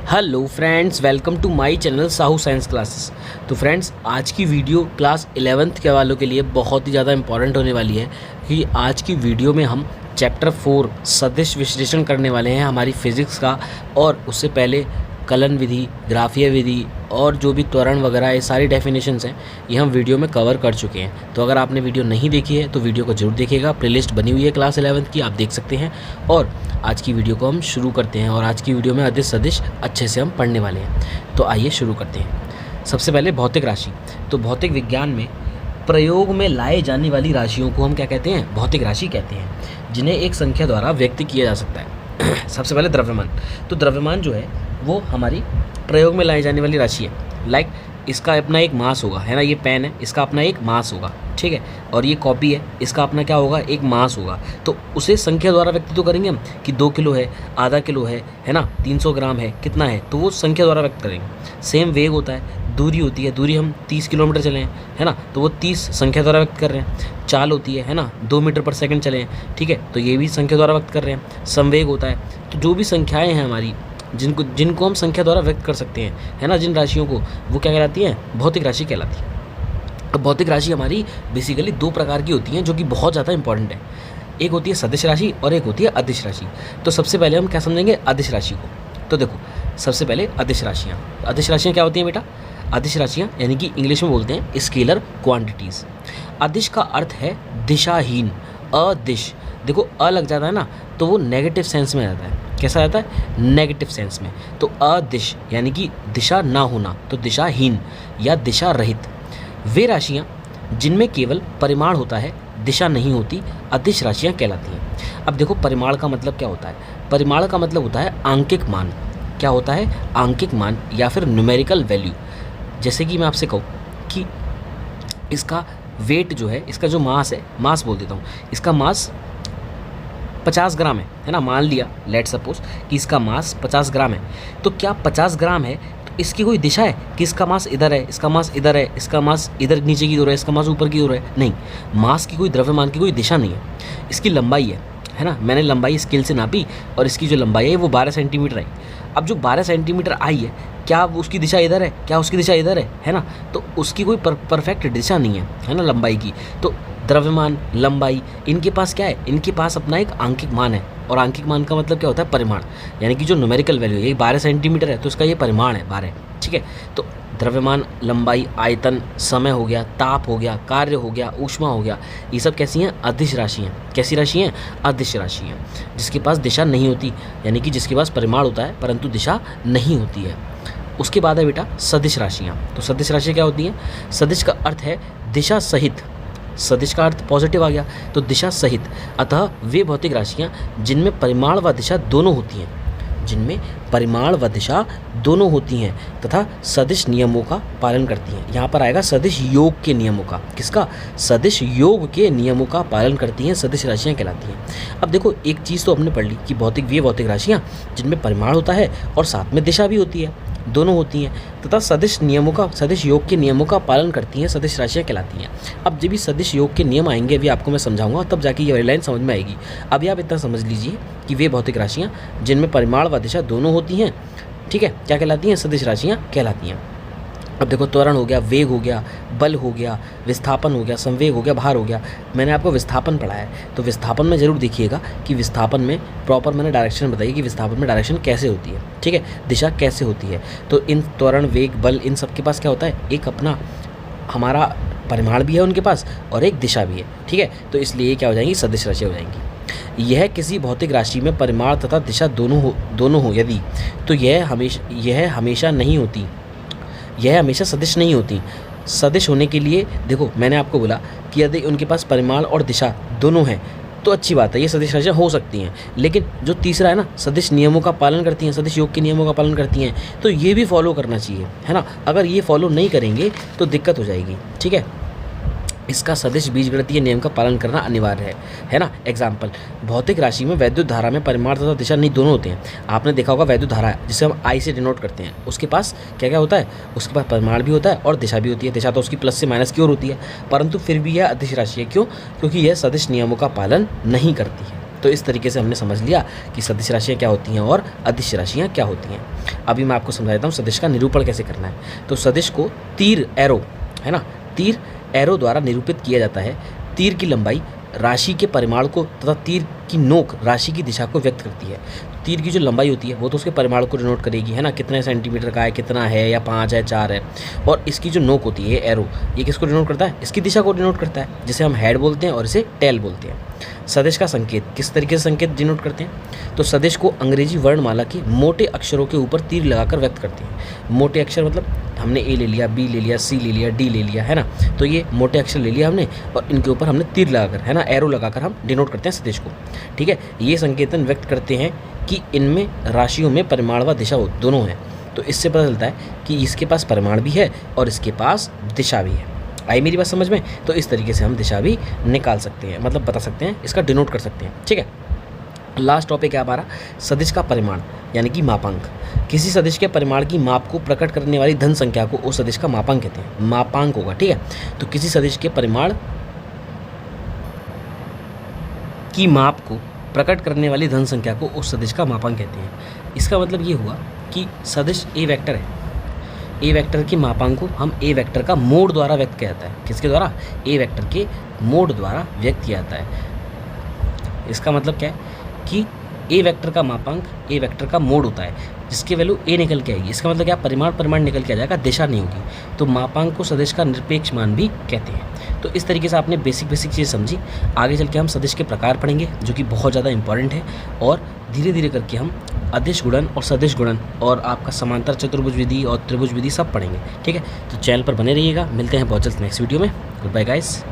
Hello friends, welcome to my channel Sahu science classes. तो friends, आज की वीडियो क्लास 11th के वालों के लिए बहुत ही ज़्यादा इंपॉर्टेंट होने वाली है कि आज की वीडियो में हम चैप्टर 4 सदिश विश्लेषण करने वाले हैं हमारी फिज़िक्स का। और उससे पहले कलन विधि, ग्राफीय विधि और जो भी त्वरण वगैरह ये सारी डेफिनेशंस हैं ये हम वीडियो में कवर कर चुके हैं। तो अगर आपने वीडियो नहीं देखी है तो वीडियो को जरूर देखिएगा। प्लेलिस्ट बनी हुई है क्लास 11th की, आप देख सकते हैं। और आज की वीडियो को हम शुरू करते हैं और आज की वीडियो में अदिश सदिश अच्छे से हम पढ़ने वाले हैं। तो आइए शुरू करते हैं। सबसे पहले भौतिक राशि। तो भौतिक विज्ञान में प्रयोग में लाए जाने वाली राशियों को हम क्या कहते हैं? भौतिक राशि कहते हैं, जिन्हें एक संख्या द्वारा व्यक्त किया जा सकता है। सबसे पहले द्रव्यमान। तो द्रव्यमान जो है वो हमारी प्रयोग में लाई जाने वाली राशि है। लाइक इसका अपना एक मास होगा, है ना। ये पेन है, इसका अपना एक मास होगा, ठीक है। और ये कॉपी है, इसका अपना क्या होगा? एक मास होगा। तो उसे संख्या द्वारा व्यक्त तो करेंगे हम कि 2 किलो है, आधा किलो है ना, 300 ग्राम है, कितना है, तो वो संख्या द्वारा व्यक्त करेंगे। सेम वेग होता है, दूरी होती है, दूरी हम 30 किलोमीटर चले हैं, है ना, तो वो 30 संख्या द्वारा व्यक्त कर रहे हैं। चाल होती है ना, 2 मीटर पर सेकंड चले हैं, ठीक है, तो ये भी संख्या द्वारा व्यक्त कर रहे हैं। संवेग होता है। तो जो भी संख्याएँ हैं हमारी जिनको हम संख्या द्वारा व्यक्त कर सकते हैं, है ना, जिन राशियों को, वो क्या कहलाती हैं? भौतिक राशि कहलाती है। अब भौतिक राशि हमारी बेसिकली 2 प्रकार की होती हैं जो कि बहुत ज़्यादा इंपॉर्टेंट है। एक होती है सदिश राशि और एक होती है अदिश राशि। तो सबसे पहले हम क्या समझेंगे? अदिश राशि को। तो देखो, सबसे पहले अदिश राशियाँ। अदिश राशियाँ क्या होती हैं बेटा? अदिश राशियाँ यानी कि इंग्लिश में बोलते हैं स्केलर क्वांटिटीज़। अदिश का अर्थ है दिशाहीन, अदिश। देखो अ लग जाता है ना, तो वो नेगेटिव सेंस में आता है। कैसा आता है? नेगेटिव सेंस में। तो अदिश यानी कि दिशा ना होना, तो दिशाहीन या दिशा रहित। वे राशियाँ जिनमें केवल परिमाण होता है, दिशा नहीं होती, अदिश राशियाँ कहलाती हैं। अब देखो, परिमाण का मतलब क्या होता है? परिमाण का मतलब होता है आंकिक मान। क्या होता है? आंकिक मान या फिर न्यूमेरिकल वैल्यू। जैसे कि मैं आपसे कहूँ कि इसका वेट जो है, इसका जो मास है, मास बोल देता हूँ, इसका मास 50 ग्राम है ना। मान लिया, लेट सपोज कि इसका मास 50 ग्राम है। तो क्या 50 ग्राम है तो इसकी कोई दिशा है कि इसका मास इधर है, इसका मास इधर है, इसका मास इधर नीचे की ओर है, इसका मास ऊपर की ओर है? नहीं, मास की कोई, द्रव्यमान की कोई दिशा नहीं है। इसकी लंबाई है ना। मैंने लंबाई स्केल से नापी और इसकी जो लंबाई है वो 12 सेंटीमीटर आई। अब जो 12 सेंटीमीटर आई है, क्या उसकी दिशा इधर है? क्या उसकी दिशा इधर है ना। तो उसकी कोई परफेक्ट दिशा नहीं है ना लंबाई की। तो द्रव्यमान, लंबाई, इनके पास क्या है? इनके पास अपना एक आंकिक मान है। और आंकिक मान का मतलब क्या होता है? परिमाण, यानी कि जो न्यूमेरिकल वैल्यू है, ये 12 सेंटीमीटर है तो इसका ये परिमाण है 12, ठीक है। तो द्रव्यमान, लंबाई, आयतन, समय हो गया, ताप हो गया, कार्य हो गया, ऊष्मा हो गया, ये सब कैसी हैं? अदिश राशि हैं। कैसी राशि हैं? अदिश राशि हैं, जिसके पास दिशा नहीं होती, यानी कि जिसके पास परिमाण होता है परंतु दिशा नहीं होती है। उसके बाद है बेटा सदिश राशियाँ। तो सदिश राशियाँ क्या होती हैं? सदिश का अर्थ है दिशा सहित। सदिश का अर्थ पॉजिटिव आ गया, तो दिशा सहित। अतः वे भौतिक राशियाँ जिनमें परिमाण व दिशा दोनों होती हैं, जिनमें परिमाण व दिशा दोनों होती हैं तथा सदिश नियमों का पालन करती हैं। यहाँ पर आएगा सदिश योग के नियमों का। किसका? सदिश योग के नियमों का पालन करती हैं, सदिश राशियाँ कहलाती हैं। अब देखो, एक चीज़ तो हमने पढ़ ली कि वे भौतिक राशियाँ जिनमें परिमाण होता है और साथ में दिशा भी होती है, दोनों होती हैं तथा सदिश योग के नियमों का पालन करती हैं, सदिश राशियाँ कहलाती हैं। अब जब भी सदिश योग के नियम आएंगे, अभी आपको मैं समझाऊंगा, तब जाके ये वाली लाइन समझ में आएगी। अभी आप इतना समझ लीजिए कि वे भौतिक राशियाँ जिनमें परिमाण व दिशा दोनों होती हैं, ठीक है, क्या कहलाती हैं? सदिश राशियाँ कहलाती हैं। अब देखो, त्वरण हो गया, वेग हो गया, बल हो गया, विस्थापन हो गया, संवेग हो गया, भार हो गया। मैंने आपको विस्थापन पढ़ाया है, तो विस्थापन में ज़रूर देखिएगा कि विस्थापन में प्रॉपर मैंने डायरेक्शन बताई कि विस्थापन में डायरेक्शन कैसे होती है, ठीक है, दिशा कैसे होती है। तो इन त्वरण, वेग, बल, इन सब के पास क्या होता है? एक अपना हमारा परिमाण भी है उनके पास और एक दिशा भी है, ठीक है। तो इसलिए क्या हो जाएंगी? सदिश राशि हो जाएंगी। यह किसी भौतिक राशि में परिमाण तथा दिशा दोनों हो यदि, तो यह हमेशा नहीं होती, यह हमेशा सदिश नहीं होती। सदिश होने के लिए देखो, मैंने आपको बोला कि यदि उनके पास परिमाण और दिशा दोनों हैं तो अच्छी बात है, ये सदिश राशियाँ हो सकती हैं। लेकिन जो तीसरा है ना, सदिश नियमों का पालन करती हैं, सदिश योग के नियमों का पालन करती हैं, तो ये भी फॉलो करना चाहिए, है ना। अगर ये फॉलो नहीं करेंगे तो दिक्कत हो जाएगी, ठीक है। इसका सदिश बीजगणितीय नियम का पालन करना अनिवार्य है ना। एग्जाम्पल, भौतिक राशि में वैद्युत धारा में परिमाण तथा दिशा नहीं दोनों होते हैं। आपने देखा होगा वैद्युत धारा जिसे हम आई से डिनोट करते हैं, उसके पास क्या क्या होता है? उसके पास परिमाण भी होता है और दिशा भी होती है। दिशा तो उसकी प्लस से माइनस की ओर होती है, परंतु फिर भी यह अदिश राशि है। क्यों? क्योंकि यह सदिश नियमों का पालन नहीं करती तो इस तरीके से हमने समझ लिया कि सदिश राशियाँ क्या होती हैं और अदिश राशियाँ क्या होती हैं। अभी मैं आपको समझा देता हूँ सदिश का निरूपण कैसे करना है। तो सदिश को तीर एरो है ना, तीर एरो द्वारा निरूपित किया जाता है। तीर की लंबाई राशि के परिमाण को तथा तीर की नोक राशि की दिशा को व्यक्त करती है। तीर की जो लंबाई होती है वो तो उसके परिमाण को डिनोट करेगी, है ना, कितने सेंटीमीटर का है, कितना है, या 5 है, 4 है। और इसकी जो नोक होती है एरो, ये किसको डिनोट करता है, इसकी दिशा को डिनोट करता है, जिसे हम हेड बोलते हैं और इसे टेल बोलते हैं। सदिश का संकेत किस तरीके से संकेत डिनोट करते हैं, तो सदिश को अंग्रेजी वर्णमाला के मोटे अक्षरों के ऊपर तीर लगाकर व्यक्त करते हैं। मोटे अक्षर मतलब हमने ए ले लिया, बी ले लिया, सी ले लिया, डी ले लिया, है ना, तो ये मोटे अक्षर ले लिया हमने और इनके ऊपर हमने तीर लगाकर, है ना, एरो लगाकर हम डिनोट करते हैं सदिश को। ठीक है, ये संकेतन व्यक्त करते हैं कि इनमें राशियों में परिमाण व दिशा दोनों हैं। तो इससे पता चलता है कि इसके पास परिमाण भी है और इसके पास दिशा भी है। आई मेरी बात समझ में? तो इस तरीके से हम दिशा भी निकाल सकते हैं, मतलब बता सकते हैं, इसका डिनोट कर सकते हैं। ठीक है, लास्ट टॉपिक है हमारा सदिश का परिमाण यानी कि मापांक। किसी सदिश के परिमाण की माप को प्रकट करने वाली धन संख्या को उस सदिश का मापांक कहते हैं। मापांक होगा, ठीक है। तो किसी सदिश के परिमाण की माप को प्रकट करने वाली धन संख्या को उस सदिश का मापांक कहते हैं। इसका मतलब ये हुआ कि सदिश ए वेक्टर है, ए वेक्टर के मापांक को हम ए वेक्टर का मोड द्वारा व्यक्त किया जाता है। किसके द्वारा? ए वेक्टर के मोड द्वारा व्यक्त किया जाता है। इसका मतलब क्या है कि ए वेक्टर का मापांक ए वेक्टर का मोड होता है, जिसकी वैल्यू ए निकल के आएगी। इसका मतलब क्या? परिमाण निकल के आ जाएगा, दिशा नहीं होगी। तो मापांक को सदिश का निरपेक्ष मान भी कहते हैं। तो इस तरीके से आपने बेसिक चीज़ समझी। आगे चल के हम सदिश के प्रकार पढ़ेंगे जो कि बहुत ज़्यादा इंपॉर्टेंट है, और धीरे धीरे करके हम अदिश गुणन और सदिश गुणन और आपका समांतर चतुर्भुज विधि और त्रिभुज विधि सब पढ़ेंगे। ठीक है, तो चैनल पर बने रहिएगा। मिलते हैं बहुत जल्द नेक्स्ट वीडियो में। Good bye guys.